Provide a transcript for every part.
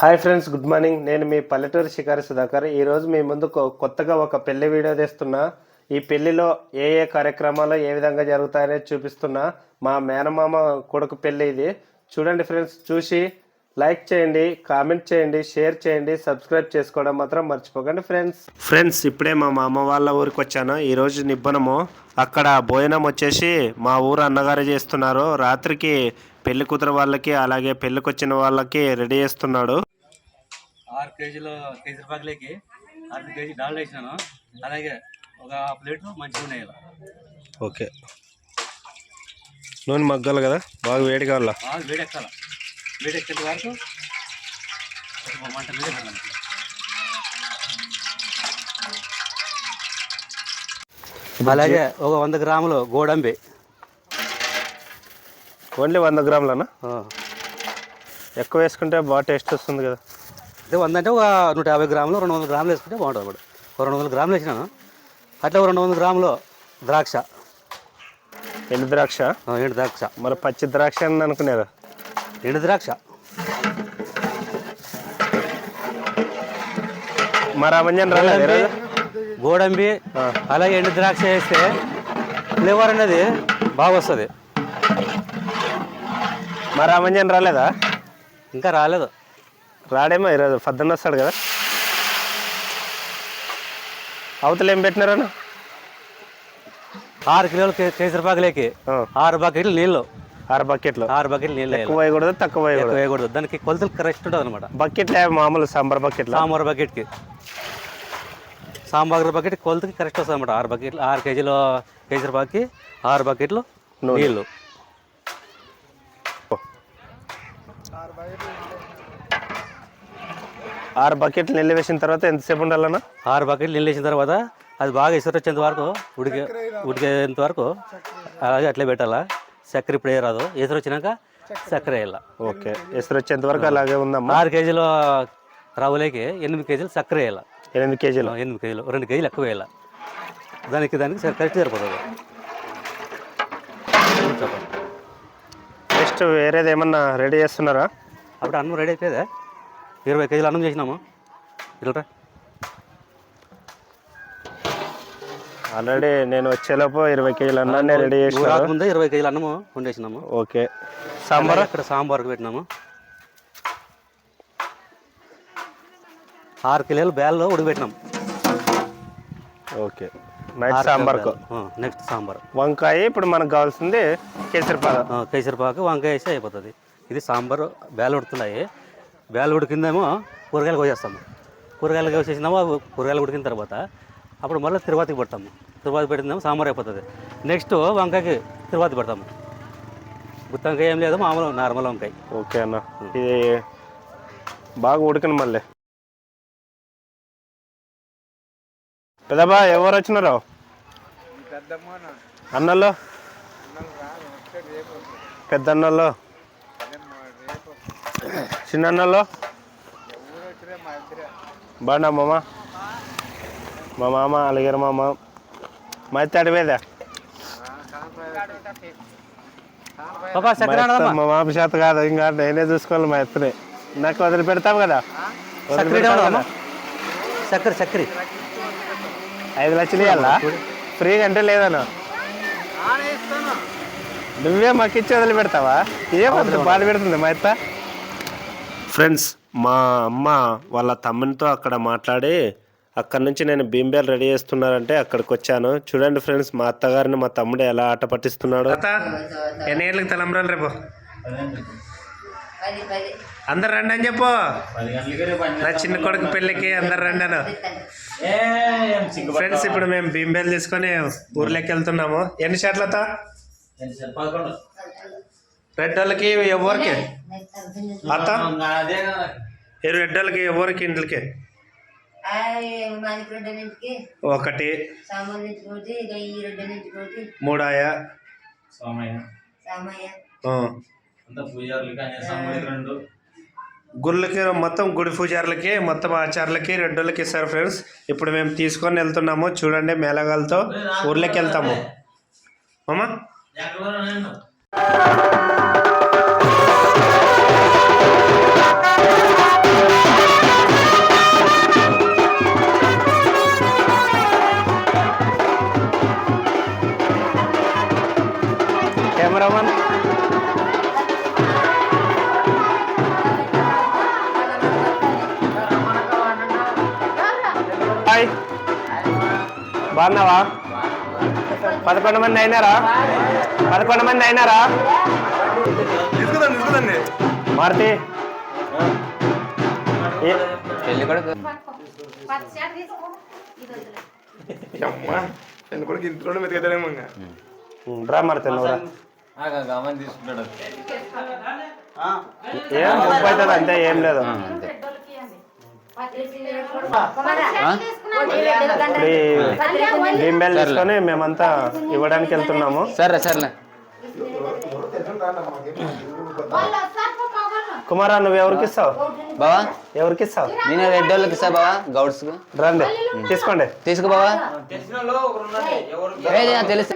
Hi friends, good morning. నేను మీ పల్లెటూరు షికారి సుధాకర్. ఈరోజు మీ ముందు కొత్తగా ఒక పెళ్లి వీడియో తెస్తున్నా. ఈ పెళ్లిలో ఏ ఏ కార్యక్రమాలు ఏ విధంగా జరుగుతాయనేది చూపిస్తున్నా. మా మేనమామ కొడుకు పెళ్లి ఇది. చూడండి ఫ్రెండ్స్, చూసి లైక్ చేయండి, కామెంట్ చేయండి, షేర్ చేయండి, సబ్స్క్రైబ్ చేసుకోవడం మాత్రం మర్చిపోకండి ఫ్రెండ్స్ ఇప్పుడే మా మామ వాళ్ళ ఊరికి వచ్చాను. ఈరోజు నిబ్బనము. అక్కడ భోజనం వచ్చేసి మా ఊరు అన్నగారు చేస్తున్నారు. రాత్రికి పెళ్లి కూతురు వాళ్ళకి అలాగే పెళ్లికి వచ్చిన వాళ్ళకి రెడీ చేస్తున్నాడు. 6 కేజీల కేసరిపాకులకి 6 కేజీ డాల్ వేసినాను. అలాగే ఒక ప్లేట్ మంచిగా ఉన్నాయి. ఓకే, నూనె మగ్గాలి కదా, బాగా వేడి కావాలా? బాగా వేడెక్కాలి. వేడెక్కేంత వరకు మంట మీద పెట్టాలి. అలాగే ఒక 100 గ్రాములు గోడంబి. ఓన్లీ 100 గ్రాములనా? ఎక్కువ వేసుకుంటే బాగా టేస్ట్ వస్తుంది కదా. అదే 100 అంటే ఒక 150 గ్రాములు 200 గ్రాములు వేసుకుంటే బాగుంటుంది. అప్పుడు ఒక 200 గ్రాములు వేసినాను. అట్లా ఒక 200 గ్రాములు ద్రాక్ష. ఎండు ద్రాక్ష? ఎండు ద్రాక్ష. మరి పచ్చి ద్రాక్ష అని అనుకునేదా? ఎండు ద్రాక్ష. మరి అవంజన్ రాలేదు? గోడంబి అలాగే ఎండు ద్రాక్ష వేస్తే ఫ్లేవర్ అనేది బాగా వస్తుంది. మరి అవంజన్ రాలేదా? ఇంకా రాలేదు. రాడేమో, ఈరోజు పొద్దున్న వస్తాడు కదా. అవతల ఏం పెట్టినారన్న? 6 కిలోల కేసరిపాకులకి 6 బకెట్లు నీళ్ళు. 6 బకెట్లు? 6 బకెట్లు నీళ్ళు. ఎక్కువ వేయకూడదు, తక్కువ వేయకూడదు. దానికి కొలతలు కరెక్ట్ ఉంటుంది అనమాట. బకెట్లు మామూలు సాంబార్ బకెట్లు? సాంబార్ బకెట్కి, సాంబార్ బకెట్ కొలతకి కరెక్ట్ వస్తుంది అనమాట. 6 బకెట్లు, 6 కేజీల కేసరిపాకి 6 బకెట్లు నీళ్ళు. 6 బకెట్లు నీళ్ళు వేసిన తర్వాత ఎంతసేపు ఉండాలన్నా? 6 బకెట్లు నీళ్ళు వేసిన తర్వాత అది బాగా ఎసరు వచ్చేంత వరకు ఉడికేంత వరకు అలాగే అట్లే పెట్టాలా. చక్కెర ఇప్పుడు రాదు, ఎసరు వచ్చినాక చక్కెర వేయాల. ఓకే, ఎసరు వచ్చేంత వరకు అలాగే ఉందమ్మా. 6 కేజీల రవ్వలేకి 8 కేజీలు చక్కెర వేయాల. 8 కేజీలు? 8 కేజీలు, 2 కేజీలు ఎక్కువ వేయాల. దానికి కరెక్ట్ సరిపోతుంది. నెక్స్ట్ వేరేది ఏమన్నా రెడీ చేస్తున్నారా? అప్పుడు అన్నం రెడీ అయిపోయేదా? 20 కేజీలు అన్నం చేసినాము. ఇలా ఆల్రెడీ నేను వచ్చేలోపు 20 కేజీలు అన్నాన్ని రెడీ చేసినాము. ముందే 20 కేజీలు అన్నము వండేసినాము. ఓకే, సాంబార్ ఇక్కడ సాంబార్కి పెట్టినాము. 6 కిలోలు బ్యాల్లో ఉడికిపెట్టినాము. ఓకే, నెక్స్ట్ సాంబార్కు. నెక్స్ట్ సాంబార్. వంకాయ ఇప్పుడు మనకు కావాల్సింది కేసరిపాకు. కేసరిపాకు వంకాయ వేసి అయిపోతుంది. ఇది సాంబార్. బ్యాలు ఉడుతున్నాయి. బ్యాలు ఉడికిందేమో కూరగాయలు కోసేస్తాము. కూరగాయలు కోసేసినామో కూరగాయలు ఉడికిన తర్వాత అప్పుడు మళ్ళీ తిరువాతికి పెడతాము. తిరువాతి పెట్టిందేమో సాంబార్ అయిపోతుంది. నెక్స్ట్ వంకాయకి తిరువాతి పెడతాము. గుత్తంకాయ ఏం లేదు, మామూలు నార్మల్ వంకాయ. ఓకే అన్న, ఇది బాగా ఉడికిన మళ్ళీ. పెద్దబా ఎవరు వచ్చినారు? అన్నల్లో, పెద్ద అన్నల్లో, చిన్న అన్నల్లో. బాగున్నా మామ? మా మామ అలిగారు. మామ మా అయితే అడివేదా? మా మామ చేత కాదు, ఇంకా నేనే చూసుకోవాలి. మా ఎత్తుని నాకు వదిలి పెడతాం కదా. చక్కెర చక్కెర 5 లక్షలు ఇవ్వాలా? ఫ్రీగా అంటే లేదన్నా? నువ్వే మాకు ఇచ్చి వదిలి పెడతావా? ఏమంత బాధ పెడుతుంది మా ఎత్త. ఫ్రెండ్స్, మా అమ్మ వాళ్ళ తమ్మునితో అక్కడ మాట్లాడి అక్కడి నుంచి నేను బీంబేలు రెడీ చేస్తున్నారంటే అక్కడికి వచ్చాను. చూడండి ఫ్రెండ్స్, మా అత్తగారిని మా తమ్ముడు ఎలా ఆట పట్టిస్తున్నాడు. ఎన్ని ఏళ్ళకి తలంబ్రాలు రేపు? అందరు రండి అని చెప్పు. నా చిన్న కొడుకు పెళ్ళికి అందరు రండి అను. ఫ్రెండ్స్, ఇప్పుడు మేము బీంబేలు తీసుకొని ఊర్లోకి వెళ్తున్నాము. ఎన్ని షర్ట్లతో? రెడ్ వాళ్ళకి ఎవరికి? అత్త రెడ్ వాళ్ళకి ఎవరికి? ఇంట్లోకి ఒకటి, 3 ఆయా, గుళ్ళకి మొత్తం గుడి పూజారులకి మొత్తం ఆచార్యులకి 2 వాళ్ళకి ఇస్తారు ఫ్రెండ్స్. ఇప్పుడు మేము తీసుకొని వెళ్తున్నాము. చూడండి, మేళగాలతో ఊర్లోకి వెళ్తాము. మామా బాగున్నావా? 11 మంది అయినారా? 11 మంది అయినారా? మారుతి పెళ్లి కొడుకు ఇంట్లో మెతికేదేమో రా మారుతి నువ్వురా. తీసుకుంటాడు ఏం 30 అవుతుంది అంతే, ఏం లేదు. భీంబేలు తీసుకొని మేమంతా ఇవ్వడానికి వెళ్తున్నాము. సరే సర్లే. కుమారా నువ్వు ఎవరికి ఇస్తావు? బావా ఎవరికి ఇస్తావు? నేను రెడ్ వాళ్ళకి ఇస్తా బావా, గౌడ్స్ రండి తీసుకోండి. తీసుకో బావా. తెలుసు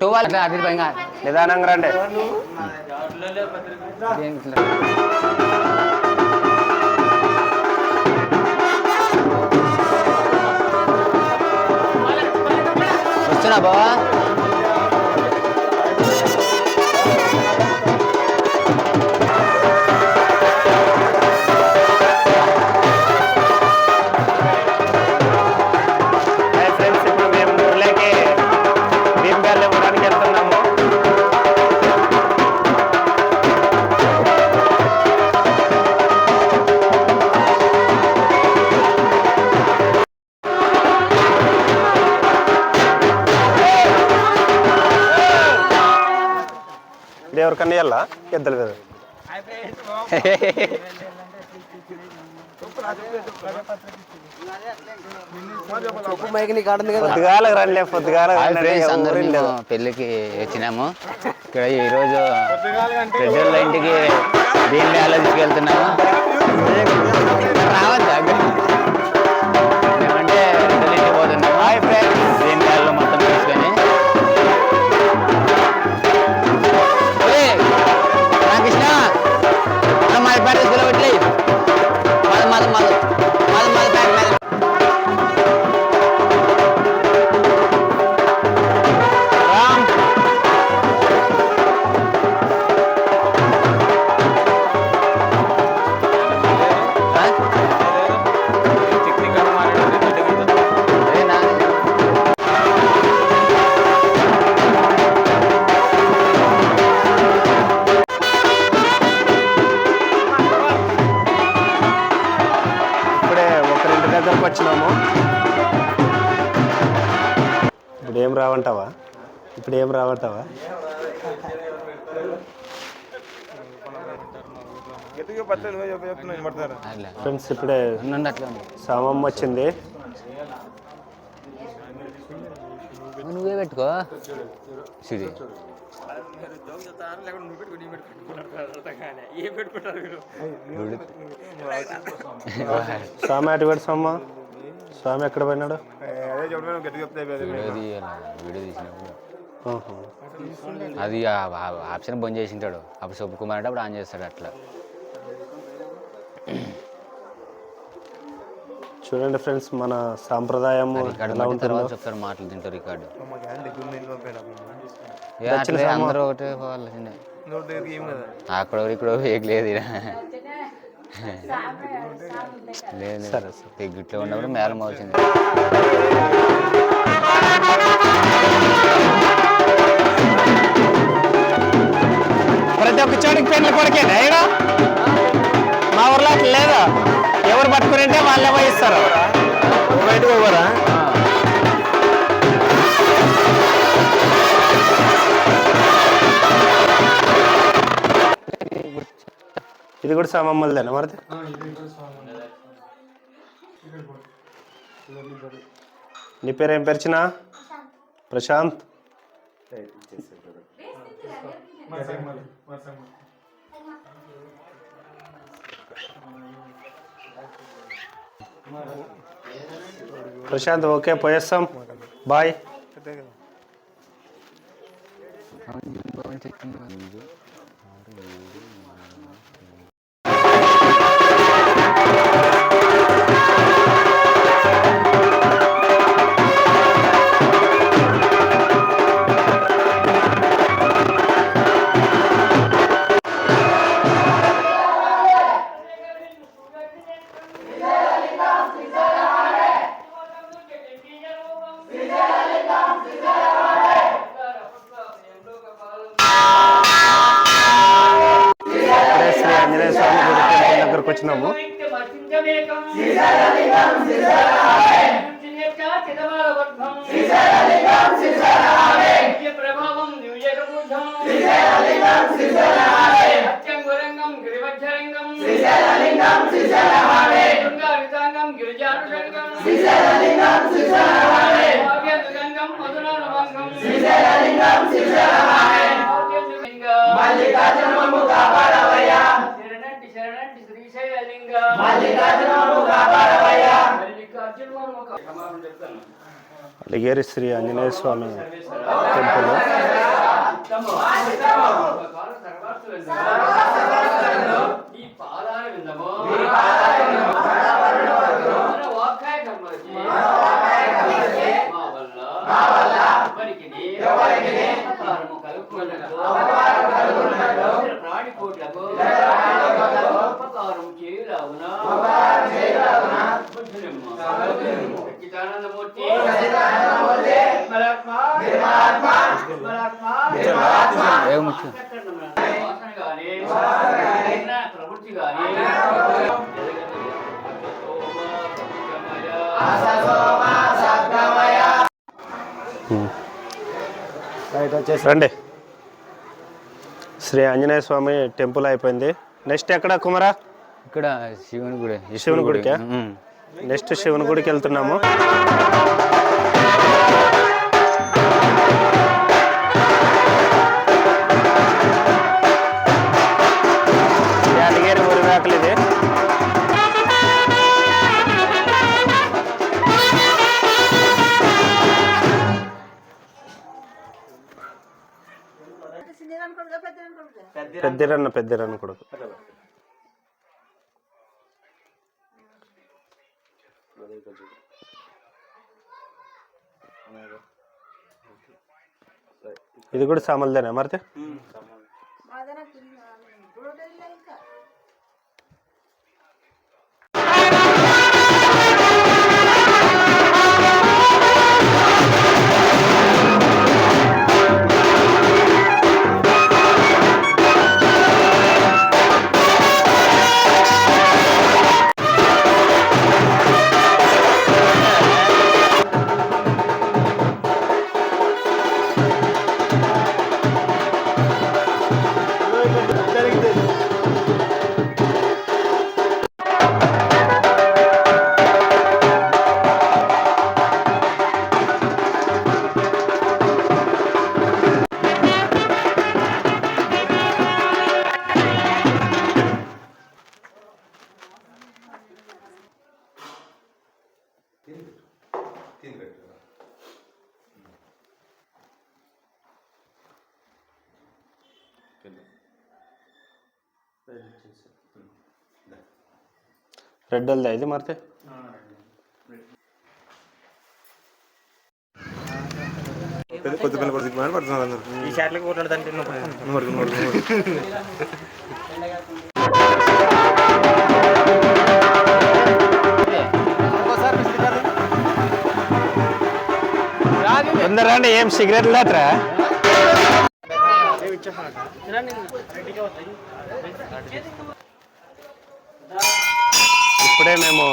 12 అట్లా అటు పైన నిదానంగా రండి. వస్తున్నా బావా. హాయ్ ఫ్రెండ్స్, ఇప్పుడు మేము ఊర్లోకి భీంబేలు ఇవ్వడానికి వెళ్తున్నాము. ఎవరికన్నా వెళ్ళా ఎద్దలు మీద పొద్దుగాలకు రండి, పొద్దుగాల పెళ్ళికి వచ్చినాము. ఇక్కడ ఈరోజు పెద్దోళ్ళ ఇంటికి భీంబేలు తీసుకెళ్తున్నాము. రావద్దా మేమంటే పెద్దోళ్ళ ఇంటికి పోతున్నాము. భీంబేలు మొత్తం తీసుకొని కృష్ణ మాది పేట గులబెట్లే మాది మాది మాది మాది పేట మీద దగ్గరకు వచ్చినాము. ఇప్పుడు ఏం రావంటావా? ఫ్రెండ్స్ ఇప్పుడే సామమ్మ వచ్చింది. నువ్వే పెట్టుకో సిరి. స్వామి అటు పెడు స్వామి. స్వామి ఎక్కడ పోయినాడు? వీడియో తీసినప్పుడు అది ఆప్షన్ బంద్ చేసింటాడు. అప్పుడు సుబ్బకుమార్ అంటే అప్పుడు ఆన్ చేస్తాడు. అట్లా చూడండి ఫ్రెండ్స్, మన సాంప్రదాయం తర్వాత చెప్తారు, మాటలు తింటారు. రికార్డు అందరూ ఒకటే పోవాల్సిందే. అక్కడ ఇక్కడ లేదు లేదు. పెగ్గిట్లో ఉన్నప్పుడు మేళం వచ్చింది. ప్రతి ఒక్క చోటికి పెళ్లి కొడుకేనా ఇక్కడ? మా ఊర్లో అట్లా లేదా? ఎవరు పట్టుకుని వాళ్ళే పోయిస్తారు. బయటకు పోవరా? ఇది కూడా సామమ్మలదేనా మరి? నీ పేరు ఏం పేరు? చిన్న ప్రశాంత్. ప్రశాంత్ ఓకే, పోయేస్తాం. బాయ్. దగ్గరకు వచ్చినాము. అలిగేరి శ్రీ ఆంజనేయ స్వామి టెంపుల్. రండి. శ్రీ ఆంజనేయ స్వామి టెంపుల్ అయిపోయింది. నెక్స్ట్ ఎక్కడ కుమారా? ఇక్కడ శివుని గుడి. శివుని గుడికా? నెక్స్ట్ శివుని గుడికి వెళ్తున్నాము. అలిగేరి ఊరివేకలు ఇది. పెద్దిరన్న కొడుకు. ఇది కూడా సామల్దేనా మరితే? రెడ్ అల్దా ఇది మరితే? ఈ షాట్లకి కొట్లాడదంటే అందరండి. ఏం సిగరెట్ లేట్రా? ఇప్పుడే మేము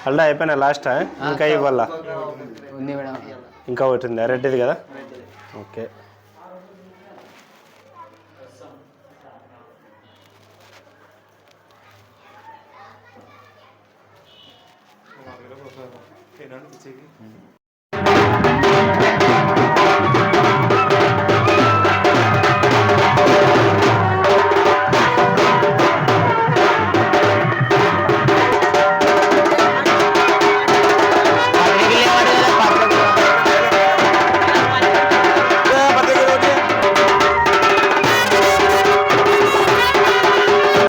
అల్డా అయిపోయినా లాస్ట్ ఇంకా ఇవ్వాలా? ఇంకా ఒకటి ఉంది రెడ్డిది కదా? ఓకే.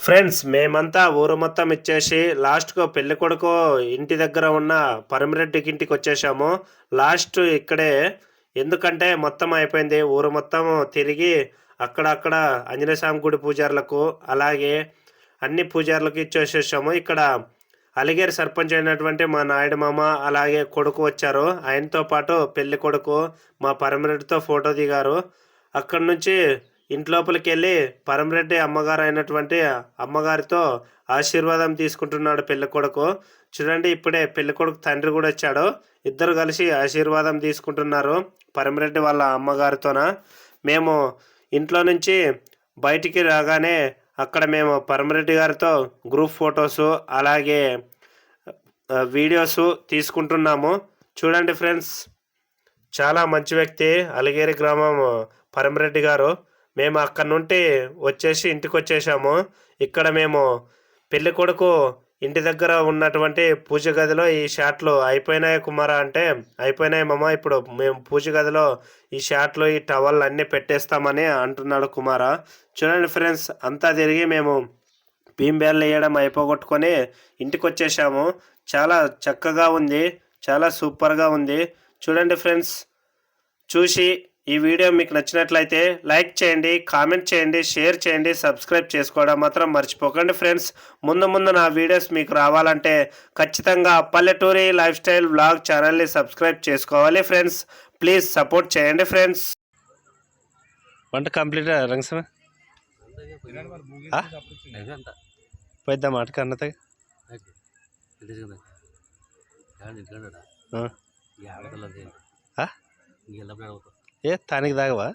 ఫ్రెండ్స్ మేమంతా ఊరు మొత్తం ఇచ్చేసి లాస్ట్కు పెళ్లి కొడుకు ఇంటి దగ్గర ఉన్న పరమిరెడ్డికి ఇంటికి వచ్చేసాము. లాస్ట్ ఇక్కడే, ఎందుకంటే మొత్తం అయిపోయింది. ఊరు మొత్తం తిరిగి అక్కడక్కడ ఆంజనేయ స్వామి గుడి పూజారులకు, అలాగే అన్ని పూజారులకు ఇచ్చేసేసాము. ఇక్కడ అలిగేరు సర్పంచ్ అయినటువంటి మా నాయుడు మామ అలాగే కొడుకు వచ్చారు. ఆయనతో పాటు పెళ్లి కొడుకు మా పరమరెడ్డితో ఫోటో దిగారు. అక్కడి నుంచి ఇంట్లోపలికి వెళ్ళి పరమరెడ్డి అమ్మగారు అయినటువంటి అమ్మగారితో ఆశీర్వాదం తీసుకుంటున్నాడు పెళ్లి కొడుకు. చూడండి, ఇప్పుడే పెళ్లి కొడుకు తండ్రి కూడా వచ్చాడు. ఇద్దరు కలిసి ఆశీర్వాదం తీసుకుంటున్నారు పరమరెడ్డి వాళ్ళ అమ్మగారితోన. మేము ఇంట్లో నుంచి బయటికి రాగానే అక్కడ మేము పరమరెడ్డి గారితో గ్రూప్ ఫొటోసు అలాగే వీడియోస్ తీసుకుంటున్నాము. చూడండి ఫ్రెండ్స్, చాలా మంచి వ్యక్తి అలిగేరి గ్రామం పరమరెడ్డి గారు. మేము అక్కడ నుండి వచ్చేసి ఇంటికి వచ్చేసాము. ఇక్కడ మేము పెళ్లి కొడుకు ఇంటి దగ్గర ఉన్నటువంటి పూజ గదిలో ఈ షాట్లు అయిపోయినాయి కుమారా అంటే, అయిపోయినాయి మామ, ఇప్పుడు మేము పూజ గదిలో ఈ షాట్లు ఈ టవల్ అన్నీ పెట్టేస్తామని అంటున్నాడు కుమారా. చూడండి ఫ్రెండ్స్, అంతా తిరిగి మేము బీంబేళ్ళు వేయడం అయిపోగొట్టుకొని ఇంటికి వచ్చేసాము. చాలా చక్కగా ఉంది, చాలా సూపర్గా ఉంది. చూడండి ఫ్రెండ్స్, చూసి ఈ వీడియో మీకు నచ్చినట్లయితే లైక్ చేయండి, కామెంట్ చేయండి, షేర్ చేయండి, సబ్స్క్రైబ్ చేసుకోవడం మాత్రం మర్చిపోకండి ఫ్రెండ్స్. ముందు నా వీడియోస్ మీకు రావాలంటే ఖచ్చితంగా పల్లెటూరి లైఫ్ స్టైల్ వ్లాగ్ ఛానల్ని సబ్స్క్రైబ్ చేసుకోవాలి ఫ్రెండ్స్. ప్లీజ్ సపోర్ట్ చేయండి ఫ్రెండ్స్. వంట కంప్లీట్ రంగస్వామి పోయిద్దాం మాటకి అన్నత ఏ తానికి దాగవా?